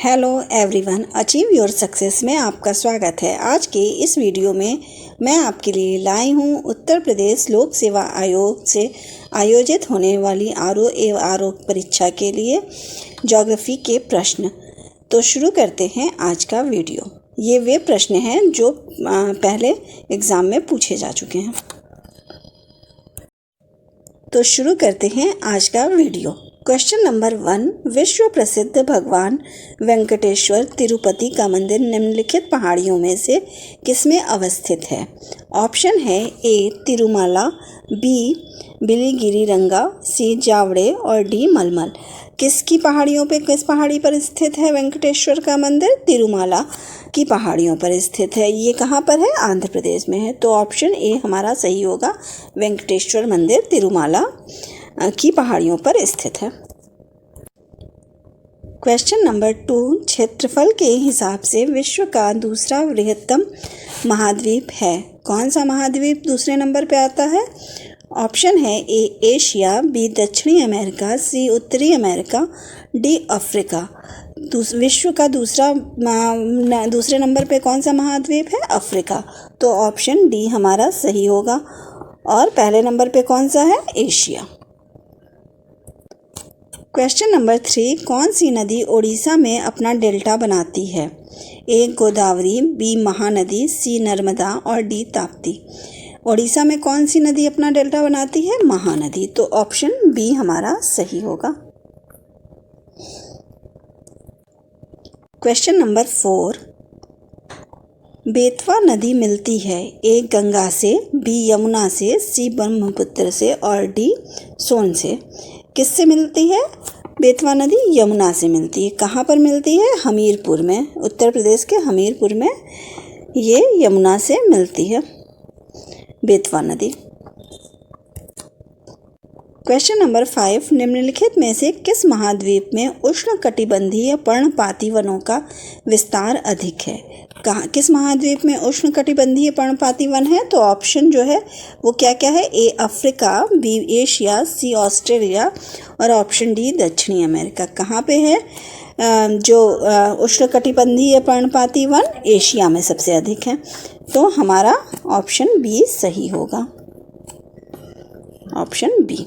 Hello everyone, achieve your success में आपका स्वागत है। आज के इस वीडियो में मैं आपके लिए लाई हूँ उत्तर प्रदेश लोक सेवा आयोग से आयोजित होने वाली आरओ एवं आरोप परीक्षा के लिए ज्योग्राफी के प्रश्न। तो शुरू करते हैं आज का वीडियो। ये वे प्रश्न हैं जो पहले एग्ज़ाम में पूछे जा चुके हैं। तो शुरू करते हैं आज का वीडियो। क्वेश्चन नंबर 1, विश्व प्रसिद्ध भगवान वेंकटेश्वर तिरुपति का मंदिर निम्नलिखित पहाड़ियों में से किसमें अवस्थित है? ऑप्शन है ए तिरुमाला, बी बिलीगिरी रंगा, सी जावड़े और डी मलमल। किस पहाड़ी पर स्थित है वेंकटेश्वर का मंदिर? तिरुमाला की पहाड़ियों पर स्थित है। ये कहाँ पर है? आंध्र प्रदेश में है। तो ऑप्शन ए हमारा सही होगा। वेंकटेश्वर मंदिर तिरुमाला की पहाड़ियों पर स्थित है। क्वेश्चन नंबर 2, क्षेत्रफल के हिसाब से विश्व का दूसरा बृहत्तम महाद्वीप है। कौन सा महाद्वीप दूसरे नंबर पे आता है? ऑप्शन है ए एशिया, बी दक्षिणी अमेरिका, सी उत्तरी अमेरिका, डी अफ्रीका। विश्व का दूसरे नंबर पे कौन सा महाद्वीप है? अफ्रीका। तो ऑप्शन डी हमारा सही होगा। और पहले नंबर पे कौन सा है? एशिया। क्वेश्चन नंबर 3, कौन सी नदी ओडिशा में अपना डेल्टा बनाती है? ए गोदावरी, बी महानदी, सी नर्मदा और डी ताप्ती। ओडिशा में कौन सी नदी अपना डेल्टा बनाती है? महानदी। तो ऑप्शन बी हमारा सही होगा। क्वेश्चन नंबर 4, बेतवा नदी मिलती है ए गंगा से, बी यमुना से, सी ब्रह्मपुत्र से और डी सोन से। किससे मिलती है बेतवा नदी? यमुना से मिलती है। कहाँ पर मिलती है? हमीरपुर में, उत्तर प्रदेश के हमीरपुर में ये यमुना से मिलती है बेतवा नदी। क्वेश्चन नंबर 5, निम्नलिखित में से किस महाद्वीप में उष्णकटिबंधीय पर्णपाती वनों का विस्तार अधिक है? किस महाद्वीप में उष्णकटिबंधीय पर्णपाती वन है? तो ऑप्शन जो है वो क्या क्या है? A Africa, B Asia, C Australia और ऑप्शन डी दक्षिणी अमेरिका। कहाँ पे है जो उष्णकटिबंधीय पर्णपाती वन? एशिया में सबसे अधिक है। तो हमारा ऑप्शन बी सही होगा। Option B.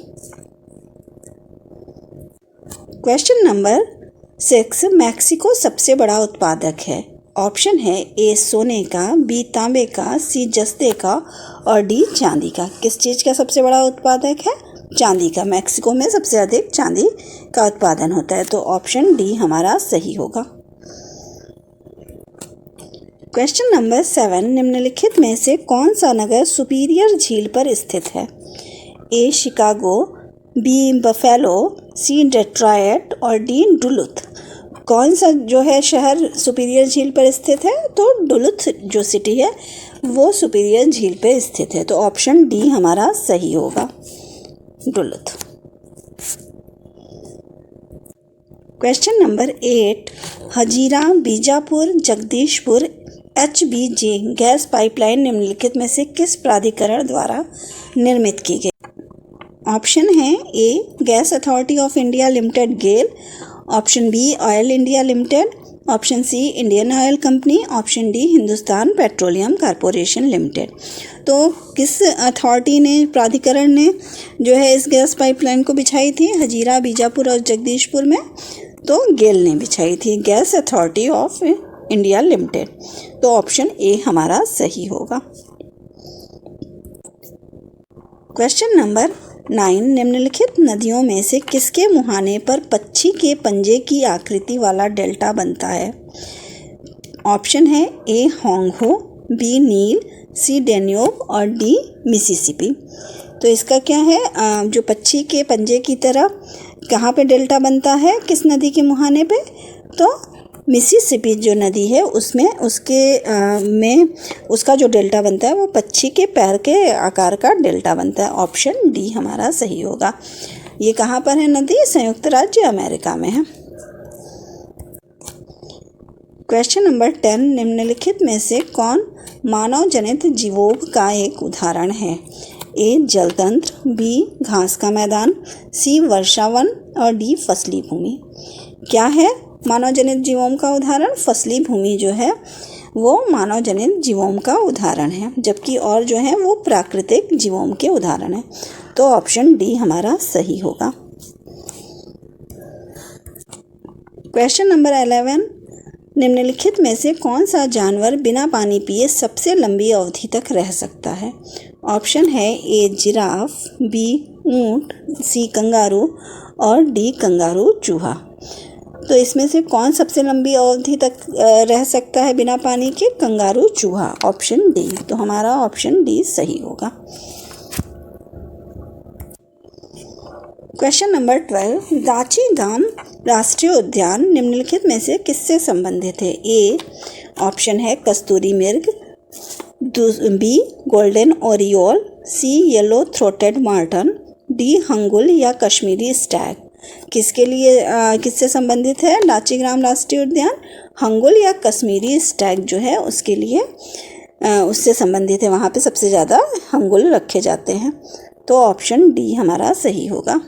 Question number 6, Mexico सबसे बड़ा उत्पादक है। ऑप्शन है ए सोने का, बी तांबे का, सी जस्ते का और डी चांदी का। किस चीज़ का सबसे बड़ा उत्पादक है? चांदी का। मैक्सिको में सबसे अधिक चांदी का उत्पादन होता है। तो ऑप्शन डी हमारा सही होगा। क्वेश्चन नंबर 7, निम्नलिखित में से कौन सा नगर सुपीरियर झील पर स्थित है? ए शिकागो, बी बफेलो, सी डेट्रॉयट और डी डुलुथ। कौन सा जो है शहर सुपीरियर झील पर स्थित है? तो डुलुथ जो सिटी है वो सुपीरियर झील पर स्थित है। तो ऑप्शन डी हमारा सही होगा, Duluth. Question number 8, Hazira Bijapur Jagdishpur HBJ gas pipeline निम्नलिखित में से किस प्राधिकरण द्वारा निर्मित की गई? ऑप्शन है A gas authority of India limited GAIL, option B oil India limited, option C Indian oil company, option D Hindustan petroleum corporation limited. तो किस अथॉरिटी ने, प्राधिकरण ने जो है इस गैस पाइपलाइन को बिछाई थी हजीरा बीजापुर और जगदीशपुर में? तो गेल ने बिछाई थी, gas authority of India limited. तो ऑप्शन ए हमारा सही होगा। क्वेश्चन नंबर 9, निम्नलिखित नदियों में से किसके मुहाने पर पक्षी के पंजे की आकृति वाला डेल्टा बनता है? ऑप्शन है ए होंगहो, बी नील, सी डेन्यूब और डी मिसिसिपी। तो इसका क्या है? जो पक्षी के पंजे की तरह कहाँ पे डेल्टा बनता है? किस नदी के मुहाने पे? तो मिसिसिपी जो नदी है उसमें उसका जो डेल्टा बनता है वो पक्षी के पैर के आकार का डेल्टा बनता है। ऑप्शन डी हमारा सही होगा। ये कहाँ पर है नदी? संयुक्त राज्य अमेरिका में है। क्वेश्चन नंबर 10, निम्नलिखित में से कौन मानव जनित जीवों का एक उदाहरण है? ए जलतंत्र, बी घास का मैदान, सी वर्षावन और डी फसली भूमि। क्या है मानव जनित जीवोम का उदाहरण? फसली भूमि जो है वो मानव जनित जीवोम का उदाहरण है, जबकि और जो है वो प्राकृतिक जीवोम के उदाहरण है। तो ऑप्शन डी हमारा सही होगा। क्वेश्चन नंबर 11, निम्नलिखित में से कौन सा जानवर बिना पानी पिए सबसे लंबी अवधि तक रह सकता है? ऑप्शन है ए जिराफ, बी ऊंट, सी कंगारू और डी कंगारू चूहा। तो इसमें से कौन सबसे लंबी अवधि तक रह सकता है बिना पानी के? कंगारू चूहा, ऑप्शन डी। तो हमारा ऑप्शन डी सही होगा। क्वेश्चन नंबर 12, दाची दाम राष्ट्रीय उद्यान निम्नलिखित में से किससे संबंधित है? ए ऑप्शन है कस्तूरी मृग, B golden oriole, C yellow throated marten, D hangul या कश्मीरी स्टैग। किससे संबंधित है दाची-ग्राम राष्ट्रीय उद्यान? हंगुल या कश्मीरी स्टैग जो है उसके लिए उससे संबंधित है। वहाँ पे सबसे ज़्यादा हंगुल रखे जाते हैं। तो ऑप्शन डी हमारा सही होगा।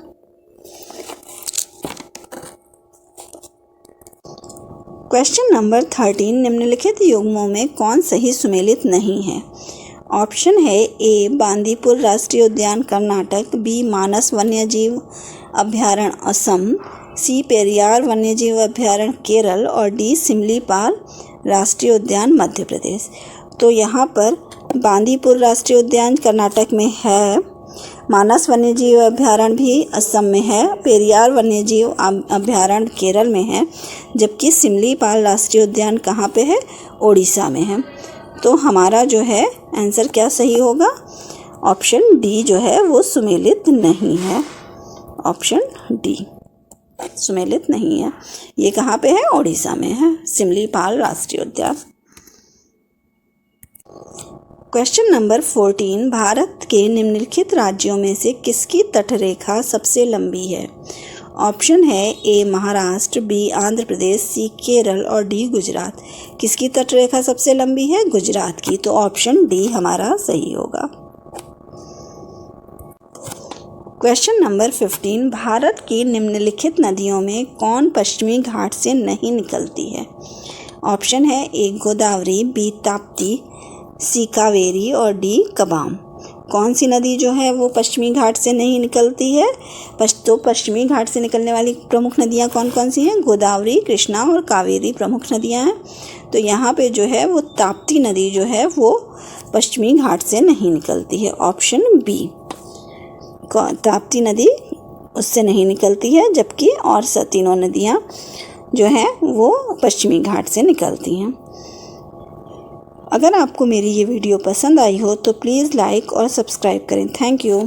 क्वेश्चन नंबर 13, निम्नलिखित युग्मों में कौन सही सुमेलित नहीं है? ऑप्शन है ए बांदीपुर राष्ट्रीय उद्यान कर्नाटक, बी मानस वन्यजीव अभयारण्य असम, सी पेरियार वन्यजीव अभयारण्य केरल और डी सिमलीपाल राष्ट्रीय उद्यान मध्य प्रदेश। तो यहाँ पर बांदीपुर राष्ट्रीय उद्यान कर्नाटक में है, मानस वन्यजीव अभयारण्य भी असम में है, पेरियार वन्यजीव अभयारण्य केरल में है, जबकि सिमलीपाल राष्ट्रीय उद्यान कहाँ पे है? ओडिशा में है। तो हमारा जो है आंसर क्या सही होगा? ऑप्शन डी जो है वो सुमेलित नहीं है। ऑप्शन डी सुमेलित नहीं है। ये कहाँ पे है? ओडिशा में है, सिमलीपाल राष्ट्रीय उद्यान। क्वेश्चन नंबर 14, भारत के निम्नलिखित राज्यों में से किसकी तटरेखा सबसे लंबी है? ऑप्शन है ए महाराष्ट्र, बी आंध्र प्रदेश, सी केरल और डी गुजरात। किसकी तटरेखा सबसे लंबी है? गुजरात की। तो ऑप्शन डी हमारा सही होगा। क्वेश्चन नंबर 15, भारत की निम्नलिखित नदियों में कौन पश्चिमी घाट से नहीं निकलती है? ऑप्शन है ए गोदावरी, बी ताप्ती, सी कावेरी और डी कबाम। कौन सी नदी जो है वो पश्चिमी घाट से नहीं निकलती है? तो पश्चिमी घाट से निकलने वाली प्रमुख नदियाँ कौन कौन सी हैं? गोदावरी, कृष्णा और कावेरी प्रमुख नदियाँ हैं। तो यहाँ पे जो है वो ताप्ती नदी जो है वो पश्चिमी घाट से नहीं निकलती है। ऑप्शन बी, ताप्ती नदी उससे नहीं निकलती है, जबकि और तीनों नदियाँ जो हैं वो पश्चिमी घाट से निकलती हैं। अगर आपको मेरी ये वीडियो पसंद आई हो तो प्लीज़ लाइक और सब्सक्राइब करें। Thank you.